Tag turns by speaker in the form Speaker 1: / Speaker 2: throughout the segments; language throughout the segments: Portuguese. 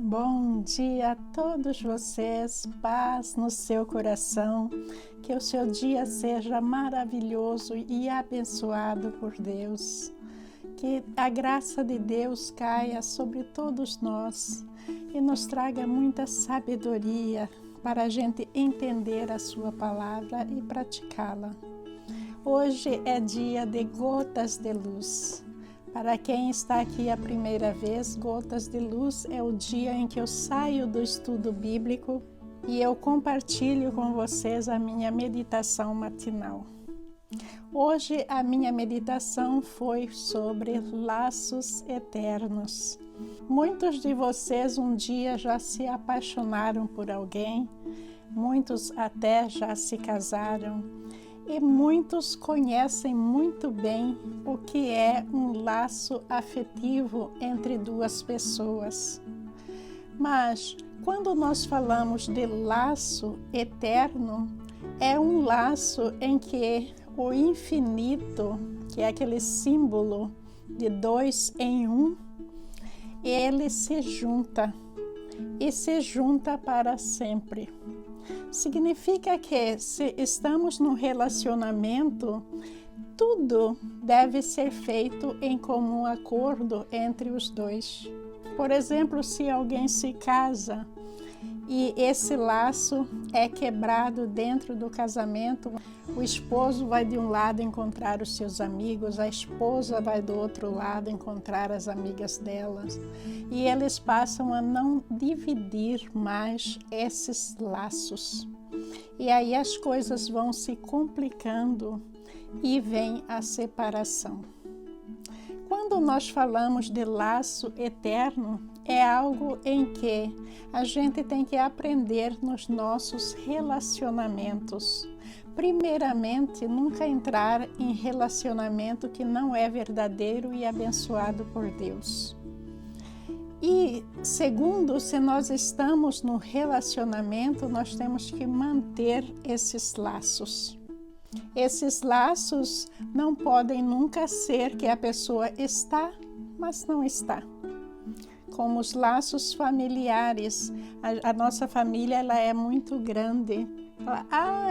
Speaker 1: Bom dia a todos vocês, paz no seu coração, que o seu dia seja maravilhoso e abençoado por Deus. Que a graça de Deus caia sobre todos nós e nos traga muita sabedoria para a gente entender a sua palavra e praticá-la. Hoje é dia de gotas de luz. Para quem está aqui a primeira vez, Gotas de Luz é o dia em que eu saio do estudo bíblico e eu compartilho com vocês a minha meditação matinal. Hoje a minha meditação foi sobre laços eternos. Muitos de vocês um dia já se apaixonaram por alguém, muitos até já se casaram. E muitos conhecem muito bem o que é um laço afetivo entre duas pessoas. Mas, quando nós falamos de laço eterno, é um laço em que o infinito, que é aquele símbolo de 2 em 1, ele se junta e se junta para sempre. Significa que se estamos num relacionamento, tudo deve ser feito em comum acordo entre os dois. Por exemplo, se alguém se casa e esse laço é quebrado dentro do casamento, o esposo vai de um lado encontrar os seus amigos, a esposa vai do outro lado encontrar as amigas delas, e eles passam a não dividir mais esses laços. E aí as coisas vão se complicando e vem a separação. Quando nós falamos de laço eterno, é algo em que a gente tem que aprender nos nossos relacionamentos. Primeiramente, nunca entrar em relacionamento que não é verdadeiro e abençoado por Deus. E segundo, se nós estamos no relacionamento, nós temos que manter esses laços. Esses laços não podem nunca ser que a pessoa está, mas não está. Como os laços familiares, a nossa família ela é muito grande.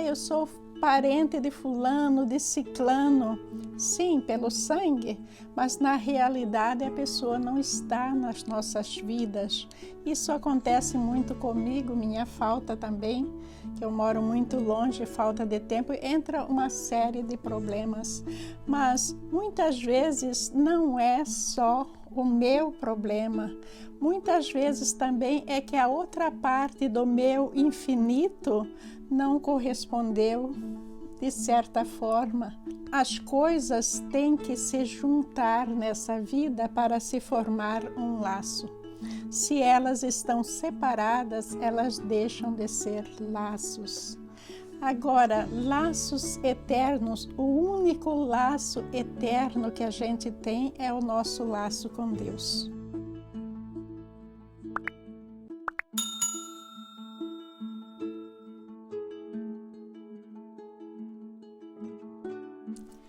Speaker 1: Eu sou parente de fulano, de ciclano. Sim, pelo sangue, mas na realidade a pessoa não está nas nossas vidas. Isso acontece muito comigo, minha falta também, que eu moro muito longe, falta de tempo, entra uma série de problemas. Mas muitas vezes não é só o meu problema. Muitas vezes também é que a outra parte do meu infinito não correspondeu de certa forma. As coisas têm que se juntar nessa vida para se formar um laço. Se elas estão separadas, elas deixam de ser laços. Agora, laços eternos, o único laço eterno que a gente tem é o nosso laço com Deus.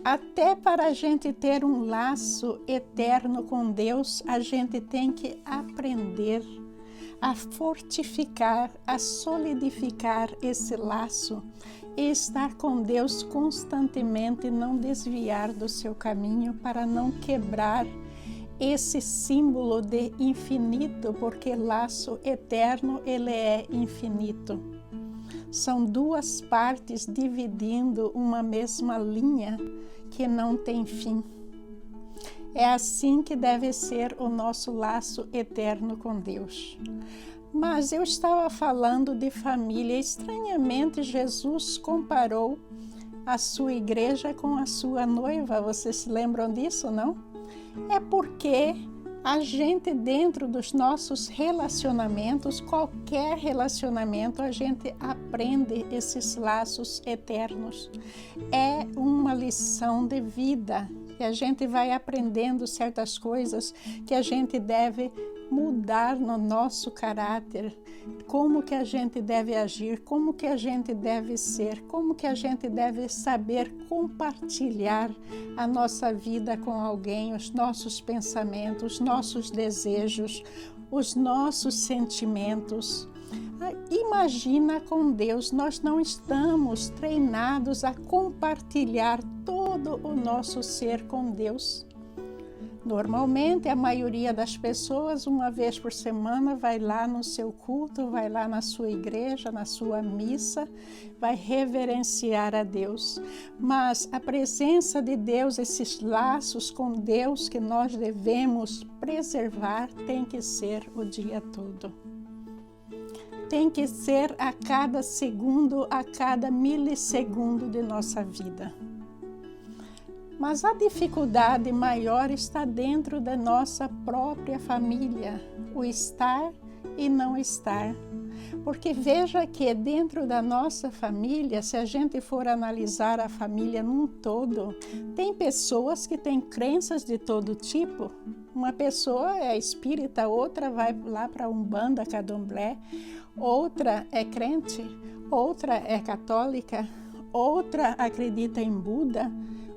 Speaker 1: Até para a gente ter um laço eterno com Deus, a gente tem que aprender a fortificar, a solidificar esse laço e estar com Deus constantemente, não desviar do seu caminho para não quebrar esse símbolo de infinito, porque laço eterno, ele é infinito. São duas partes dividindo uma mesma linha que não tem fim. É assim que deve ser o nosso laço eterno com Deus. Mas eu estava falando de família. Estranhamente, Jesus comparou a sua igreja com a sua noiva. Vocês se lembram disso, não? É porque a gente, dentro dos nossos relacionamentos, qualquer relacionamento, a gente aprende esses laços eternos. É uma lição de vida, que a gente vai aprendendo certas coisas que a gente deve mudar no nosso caráter, como que a gente deve agir, como que a gente deve ser, como que a gente deve saber compartilhar a nossa vida com alguém, os nossos pensamentos, nossos desejos, os nossos sentimentos. Imagina com Deus, nós não estamos treinados a compartilhar todo o nosso ser com Deus. Normalmente, a maioria das pessoas, uma vez por semana, vai lá no seu culto, vai lá na sua igreja, na sua missa, vai reverenciar a Deus. Mas a presença de Deus, esses laços com Deus que nós devemos preservar, tem que ser o dia todo. Tem que ser a cada segundo, a cada milissegundo de nossa vida. Mas a dificuldade maior está dentro da nossa própria família, o estar e não estar. Porque veja que dentro da nossa família, se a gente for analisar a família num todo, tem pessoas que têm crenças de todo tipo. Uma pessoa é espírita, outra vai lá para Umbanda, Candomblé, outra é crente, outra é católica, outra acredita em Buda,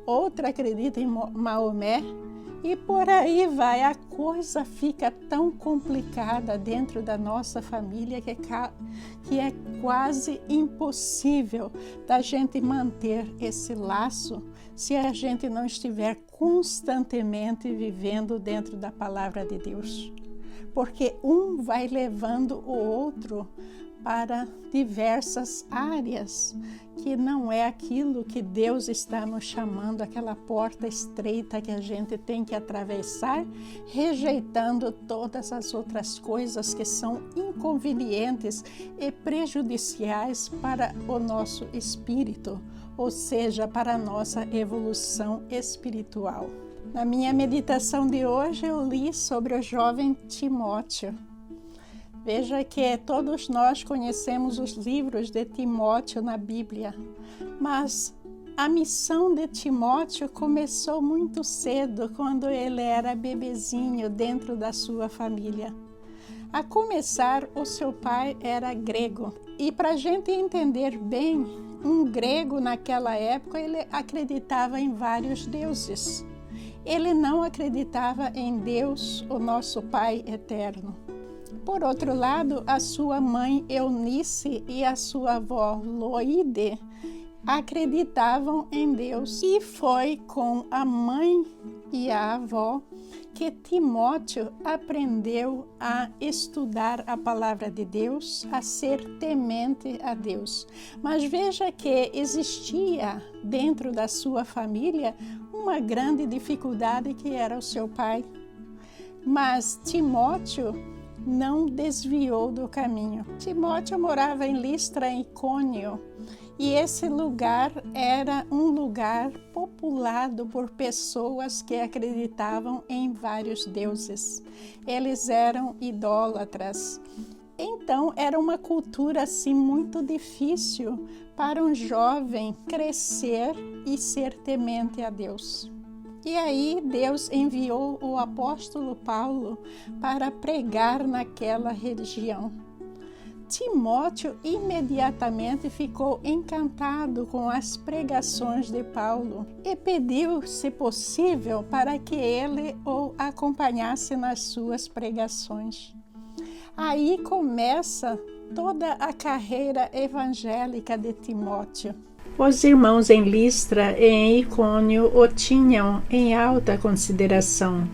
Speaker 1: outra acredita em Maomé, e por aí vai. A coisa fica tão complicada dentro da nossa família que é quase impossível da gente manter esse laço se a gente não estiver constantemente vivendo dentro da palavra de Deus. Porque um vai levando o outro para diversas áreas, que não é aquilo que Deus está nos chamando, aquela porta estreita que a gente tem que atravessar, rejeitando todas as outras coisas que são inconvenientes e prejudiciais para o nosso espírito, ou seja, para a nossa evolução espiritual. Na minha meditação de hoje, eu li sobre o jovem Timóteo. Veja que todos nós conhecemos os livros de Timóteo na Bíblia, mas a missão de Timóteo começou muito cedo, quando ele era bebezinho dentro da sua família. A começar, o seu pai era grego, e para a gente entender bem, um grego naquela época, ele acreditava em vários deuses. Ele não acreditava em Deus, o nosso Pai eterno. Por outro lado, a sua mãe Eunice e a sua avó Loide acreditavam em Deus. E foi com a mãe e a avó que Timóteo aprendeu a estudar a palavra de Deus, a ser temente a Deus. Mas veja que existia dentro da sua família uma grande dificuldade, que era o seu pai. Mas Timóteo não desviou do caminho. Timóteo morava em Listra, em Icônio, e esse lugar era um lugar populado por pessoas que acreditavam em vários deuses. Eles eram idólatras. Então, era uma cultura assim muito difícil para um jovem crescer e ser temente a Deus. E aí Deus enviou o apóstolo Paulo para pregar naquela região. Timóteo imediatamente ficou encantado com as pregações de Paulo e pediu, se possível, para que ele o acompanhasse nas suas pregações. Aí começa toda a carreira evangélica de Timóteo. Os irmãos em Listra e em Icônio o tinham em alta consideração,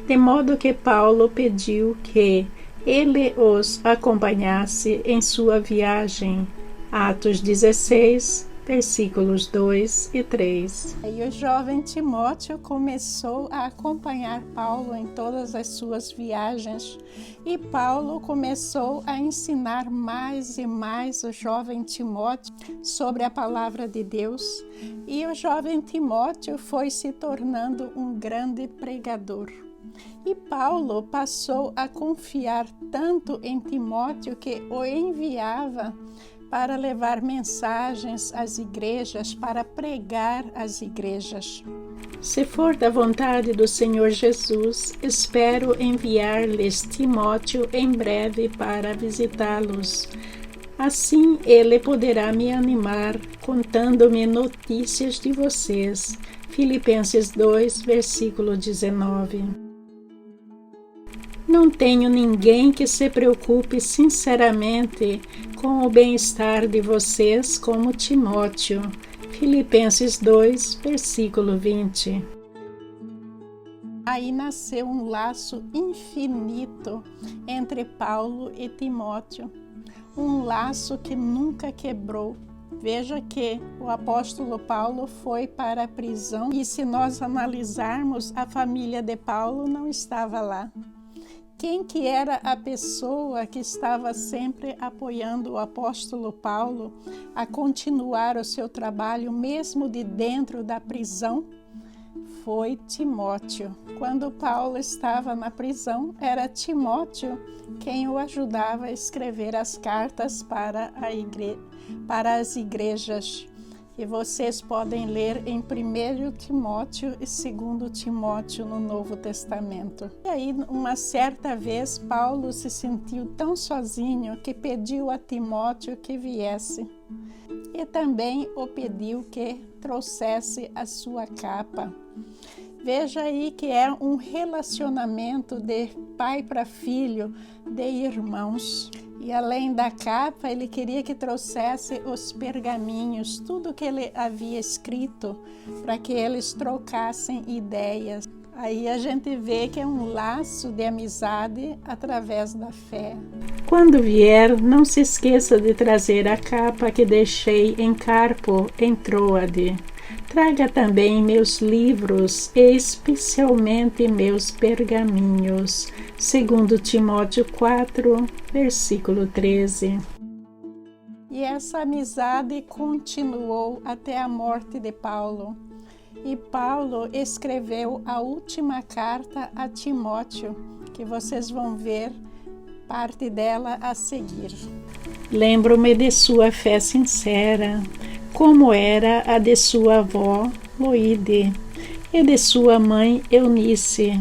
Speaker 1: de modo que Paulo pediu que ele os acompanhasse em sua viagem. Atos 16, versículos 2 e 3. E o jovem Timóteo começou a acompanhar Paulo em todas as suas viagens, e Paulo começou a ensinar mais e mais o jovem Timóteo sobre a palavra de Deus, e o jovem Timóteo foi se tornando um grande pregador. E Paulo passou a confiar tanto em Timóteo que o enviava para levar mensagens às igrejas, para pregar às igrejas. Se for da vontade do Senhor Jesus, espero enviar-lhes Timóteo em breve para visitá-los. Assim ele poderá me animar, contando-me notícias de vocês. Filipenses 2, versículo 19. Não tenho ninguém que se preocupe sinceramente com o bem-estar de vocês como Timóteo. Filipenses 2, versículo 20. Aí nasceu um laço infinito entre Paulo e Timóteo, um laço que nunca quebrou. Veja que o apóstolo Paulo foi para a prisão e, se nós analisarmos, a família de Paulo não estava lá. Quem que era a pessoa que estava sempre apoiando o apóstolo Paulo a continuar o seu trabalho mesmo de dentro da prisão? Foi Timóteo. Quando Paulo estava na prisão, era Timóteo quem o ajudava a escrever as cartas para as igrejas. E vocês podem ler em 1 Timóteo e 2 Timóteo no Novo Testamento. E aí, uma certa vez, Paulo se sentiu tão sozinho que pediu a Timóteo que viesse. E também o pediu que trouxesse a sua capa. Veja aí que é um relacionamento de pai para filho, de irmãos. E além da capa, ele queria que trouxesse os pergaminhos, tudo que ele havia escrito, para que eles trocassem ideias. Aí a gente vê que é um laço de amizade através da fé. Quando vier, não se esqueça de trazer a capa que deixei em Carpo, em Troade. Traga também meus livros, especialmente meus pergaminhos. 2 Timóteo 4, versículo 13. E essa amizade continuou até a morte de Paulo. E Paulo escreveu a última carta a Timóteo, que vocês vão ver parte dela a seguir. Lembro-me de sua fé sincera, como era a de sua avó Loide e de sua mãe Eunice.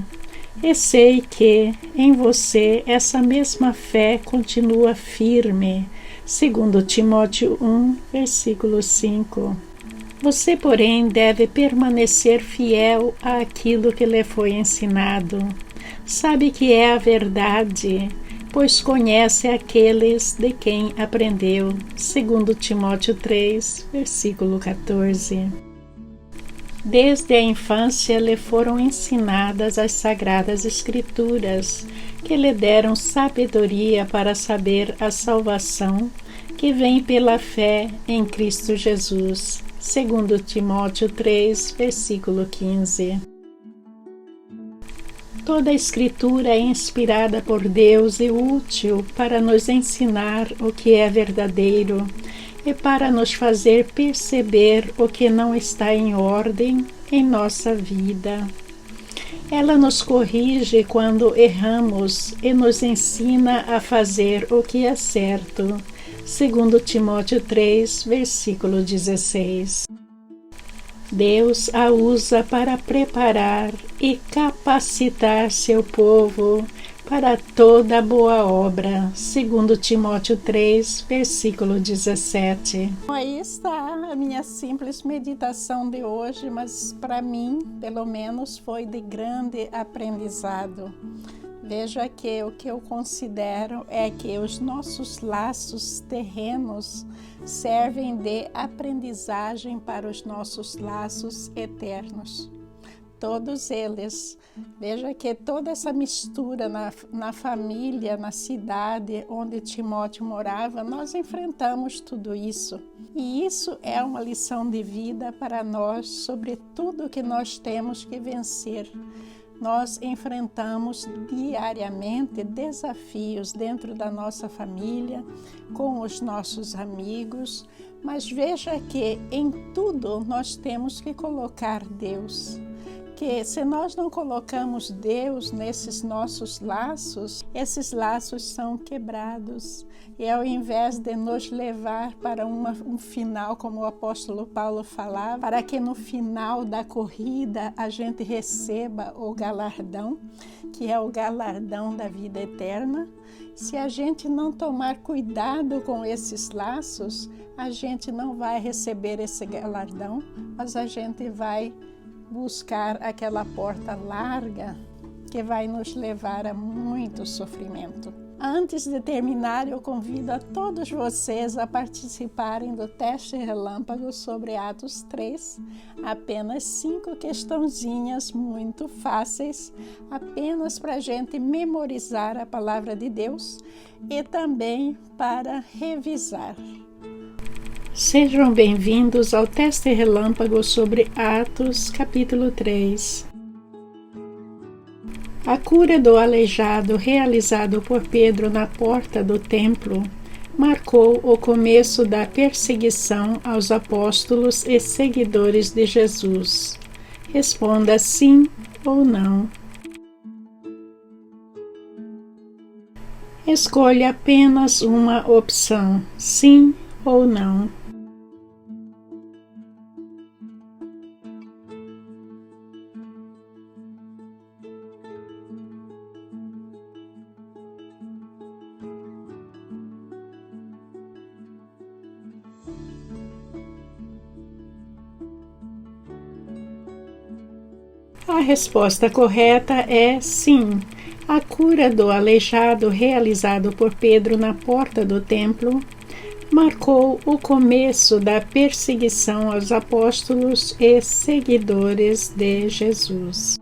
Speaker 1: E sei que em você essa mesma fé continua firme. 2 Timóteo 1, versículo 5. Você, porém, deve permanecer fiel àquilo que lhe foi ensinado. Sabe que é a verdade, pois conhece aqueles de quem aprendeu. 2 Timóteo 3, versículo 14. Desde a infância lhe foram ensinadas as sagradas escrituras, que lhe deram sabedoria para saber a salvação que vem pela fé em Cristo Jesus. 2 Timóteo 3, versículo 15. Toda a Escritura é inspirada por Deus e útil para nos ensinar o que é verdadeiro e para nos fazer perceber o que não está em ordem em nossa vida. Ela nos corrige quando erramos e nos ensina a fazer o que é certo. 2 Timóteo 3, versículo 16. Deus a usa para preparar e capacitar seu povo para toda boa obra. 2 Timóteo 3, versículo 17. Aí está a minha simples meditação de hoje, mas para mim, pelo menos, foi de grande aprendizado. Veja que o que eu considero é que os nossos laços terrenos servem de aprendizagem para os nossos laços eternos. Todos eles. Veja que toda essa mistura na família, na cidade onde Timóteo morava, nós enfrentamos tudo isso. E isso é uma lição de vida para nós sobre tudo que nós temos que vencer. Nós enfrentamos diariamente desafios dentro da nossa família, com os nossos amigos, mas veja que em tudo nós temos que colocar Deus. Que se nós não colocamos Deus nesses nossos laços, esses laços são quebrados. E ao invés de nos levar para um final, como o apóstolo Paulo falava, para que no final da corrida a gente receba o galardão, que é o galardão da vida eterna, se a gente não tomar cuidado com esses laços, a gente não vai receber esse galardão, mas a gente vai buscar aquela porta larga que vai nos levar a muito sofrimento. Antes de terminar, eu convido a todos vocês a participarem do teste relâmpago sobre Atos 3. Apenas 5 questãozinhas muito fáceis, apenas para a gente memorizar a palavra de Deus e também para revisar. Sejam bem-vindos ao teste relâmpago sobre Atos, capítulo 3. A cura do aleijado realizado por Pedro na porta do templo marcou o começo da perseguição aos apóstolos e seguidores de Jesus. Responda sim ou não. Escolha apenas uma opção, sim ou não. A resposta correta é sim. A cura do aleijado realizado por Pedro na porta do templo marcou o começo da perseguição aos apóstolos e seguidores de Jesus.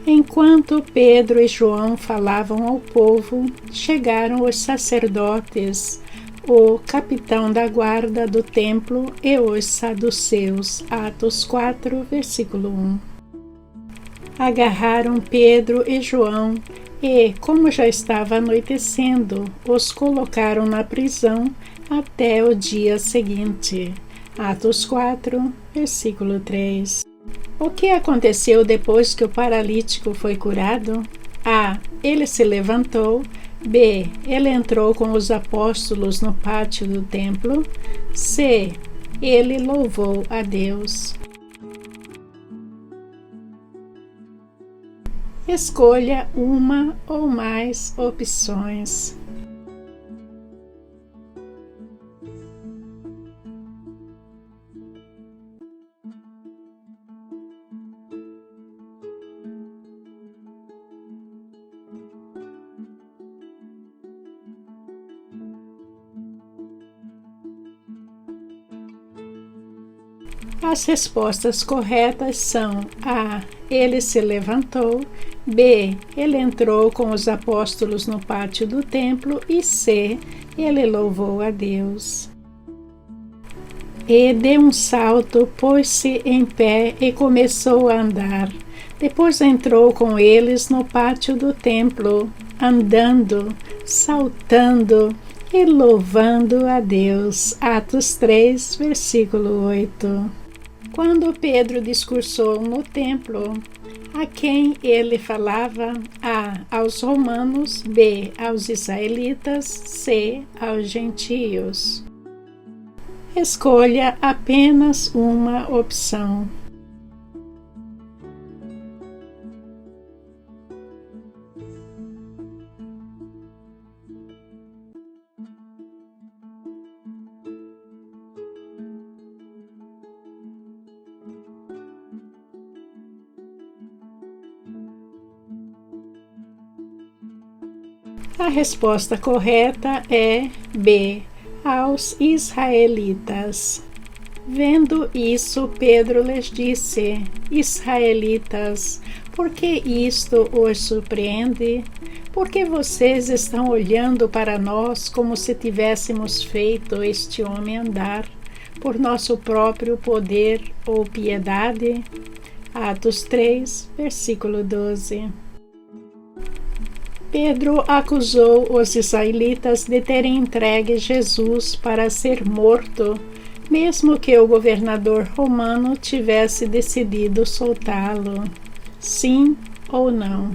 Speaker 1: Enquanto Pedro e João falavam ao povo, chegaram os sacerdotes, o capitão da guarda do templo e os saduceus. Atos 4, versículo 1. Agarraram Pedro e João e, como já estava anoitecendo, os colocaram na prisão até o dia seguinte. Atos 4, versículo 3. O que aconteceu depois que o paralítico foi curado? A. Ele se levantou. B. Ele entrou com os apóstolos no pátio do templo. C. Ele louvou a Deus. Escolha uma ou mais opções. As respostas corretas são A. Ele se levantou. B. Ele entrou com os apóstolos no pátio do templo. E C. Ele louvou a Deus. E deu um salto, pôs-se em pé e começou a andar. Depois entrou com eles no pátio do templo, andando, saltando e louvando a Deus. Atos 3, versículo 8. Quando Pedro discursou no templo, a quem ele falava? A. Aos romanos. B. Aos israelitas. C. Aos gentios. Escolha apenas uma opção. A resposta correta é B. Aos israelitas. Vendo isso, Pedro lhes disse: Israelitas, por que isto os surpreende? Porque vocês estão olhando para nós como se tivéssemos feito este homem andar por nosso próprio poder ou piedade? Atos 3, versículo 12. Pedro acusou os israelitas de terem entregue Jesus para ser morto, mesmo que o governador romano tivesse decidido soltá-lo. Sim ou não?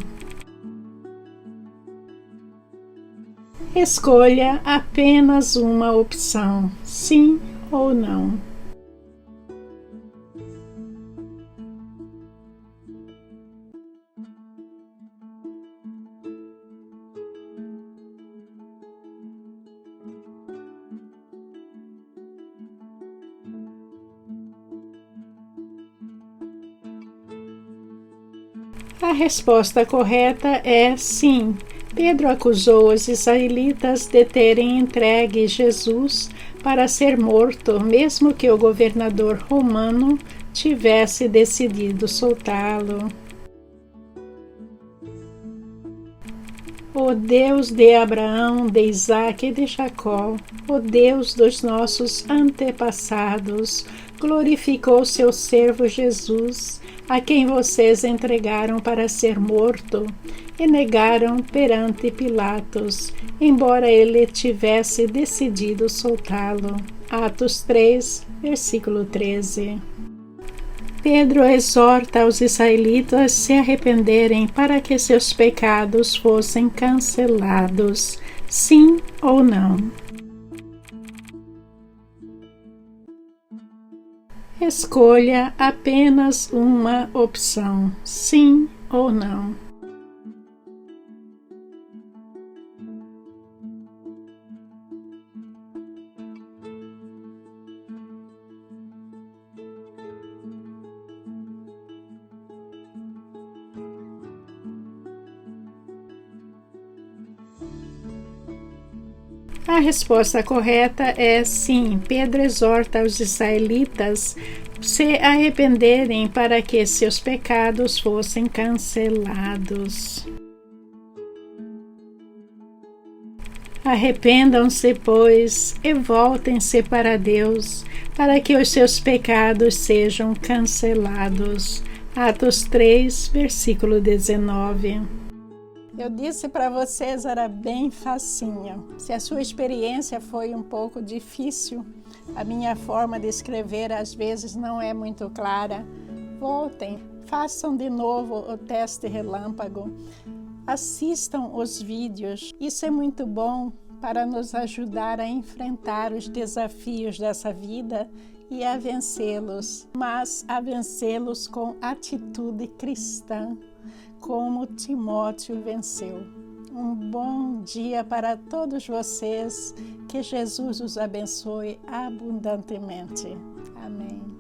Speaker 1: Escolha apenas uma opção, sim ou não. A resposta correta é sim. Pedro acusou os israelitas de terem entregue Jesus para ser morto, mesmo que o governador romano tivesse decidido soltá-lo. O Deus de Abraão, de Isaque e de Jacó, o Deus dos nossos antepassados, glorificou seu servo Jesus, a quem vocês entregaram para ser morto e negaram perante Pilatos, embora ele tivesse decidido soltá-lo. Atos 3, versículo 13. Pedro exorta os israelitas a se arrependerem para que seus pecados fossem cancelados, sim ou não. Escolha apenas uma opção, sim ou não. A resposta correta é sim. Pedro exorta os israelitas a se arrependerem para que seus pecados fossem cancelados. Arrependam-se, pois, e voltem-se para Deus, para que os seus pecados sejam cancelados. Atos 3, versículo 19. Eu disse para vocês, era bem facinho. Se a sua experiência foi um pouco difícil, a minha forma de escrever às vezes não é muito clara, voltem, façam de novo o teste relâmpago, assistam os vídeos. Isso é muito bom para nos ajudar a enfrentar os desafios dessa vida e a vencê-los, mas a vencê-los com atitude cristã, como Timóteo venceu. Um bom dia para todos vocês, que Jesus os abençoe abundantemente. Amém.